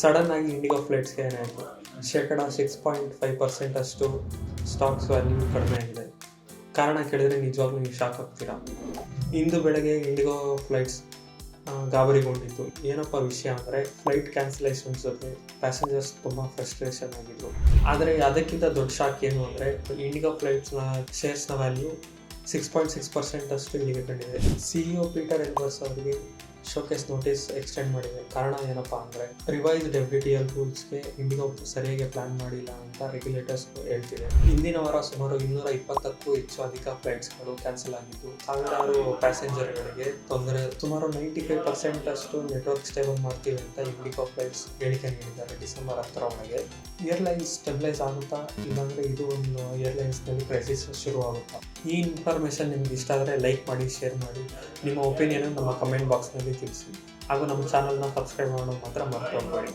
Sudden ಆಗಿ IndiGo ಫ್ಲೈಟ್ಸ್ಗೆ ಏನಾಯಿತು, ಶೇಕಡ 6.5% ಅಷ್ಟು ಸ್ಟಾಕ್ಸ್ ವ್ಯಾಲ್ಯೂ ಕಡಿಮೆ ಆಗಿದೆ. ಕಾರಣ ಕೇಳಿದರೆ ನಿಜವಾಗ್ಲೂ ನೀವು ಶಾಕ್ ಆಗ್ತೀರಾ. ಇಂದು ಬೆಳಗ್ಗೆ ಇಂಡಿಗೋ ಫ್ಲೈಟ್ಸ್ ಗಾಬರಿಗೊಂಡಿತ್ತು. ಏನಪ್ಪ ವಿಷಯ ಅಂದರೆ, ಫ್ಲೈಟ್ ಕ್ಯಾನ್ಸಲೇಷನ್ಸ್ ಜೊತೆ ಪ್ಯಾಸೆಂಜರ್ಸ್ ತುಂಬ ಫ್ರಸ್ಟ್ರೇಷನ್ ಆಗಿದ್ರು. ಆದರೆ ಅದಕ್ಕಿಂತ ದೊಡ್ಡ ಶಾಕ್ ಏನು ಅಂದರೆ, ಇಂಡಿಗೋ ಫ್ಲೈಟ್ಸ್ನ ಶೇರ್ಸ್ನ ವ್ಯಾಲ್ಯೂ 6.6% ಅಷ್ಟು ಇಳಿಗೆ ಕಂಡಿದೆ. CEO ಪೀಟರ್ ಎಲ್ಬರ್ಸ್ ಅವರಿಗೆ ಶೋಕೇಸ್ ನೋಟಿಸ್ ಎಕ್ಸ್ಟೆಂಡ್ ಮಾಡಿದೆ. ಕಾರಣ ಏನಪ್ಪ ಅಂದರೆ, ರಿವೈಸ್ಡ್ FDTL ರೂಲ್ಸ್ಗೆ ಇಂಡಿಗೋ ಸರಿಯಾಗಿ ಪ್ಲಾನ್ ಮಾಡಿಲ್ಲ ಅಂತ ರೆಗ್ಯುಲೇಟರ್ಸ್ ಹೇಳ್ತಿದೆ. ಇಂದಿನ ವಾರ ಸುಮಾರು 220ಕ್ಕೂ ಹೆಚ್ಚು ಅಧಿಕ ಫ್ಲೈಟ್ಸ್ಗಳು ಕ್ಯಾನ್ಸಲ್ ಆಗಿದ್ದು, ಸಾವಿರಾರು ಪ್ಯಾಸೆಂಜರ್ಗಳಿಗೆ ತೊಂದರೆ. ಸುಮಾರು 95% ಅಷ್ಟು ನೆಟ್ವರ್ಕ್ ಸ್ಟೇಬಲ್ ಮಾಡ್ತೀವಿ ಅಂತ ಇಂಡಿಗೋ ಫ್ಲೈಟ್ಸ್ ಹೇಳಿಕೆ ನೀಡಿದ್ದಾರೆ ಡಿಸೆಂಬರ್ 10ರ ಒಳಗೆ. ಏರ್ಲೈನ್ಸ್ ಸ್ಟೆಬಿಲೈಸ್ ಆಗುತ್ತಾ, ಇಲ್ಲಾಂದರೆ ಇದು ಒಂದು ಏರ್ಲೈನ್ಸ್ನಲ್ಲಿ ಕ್ರೈಸಿಸ್ ಶುರುವಾಗುತ್ತಾ? ಈ ಇನ್ಫಾರ್ಮೇಷನ್ ನಿಮ್ಗೆ ಇಷ್ಟ ಆದರೆ ಲೈಕ್ ಮಾಡಿ, ಶೇರ್ ಮಾಡಿ, ನಿಮ್ಮ ಒಪಿನಿಯನ್ ನಮ್ಮ ಕಮೆಂಟ್ ಬಾಕ್ಸ್ನಲ್ಲಿ ತಿಳಿಸಿ. ಹಾಗೂ ನಮ್ಮ ಚಾನಲ್ನ ಸಬ್ಸ್ಕ್ರೈಬ್ ಮಾಡೋದು ಮಾತ್ರ ಮರೆತು ಹೋಗಬೇಡಿ.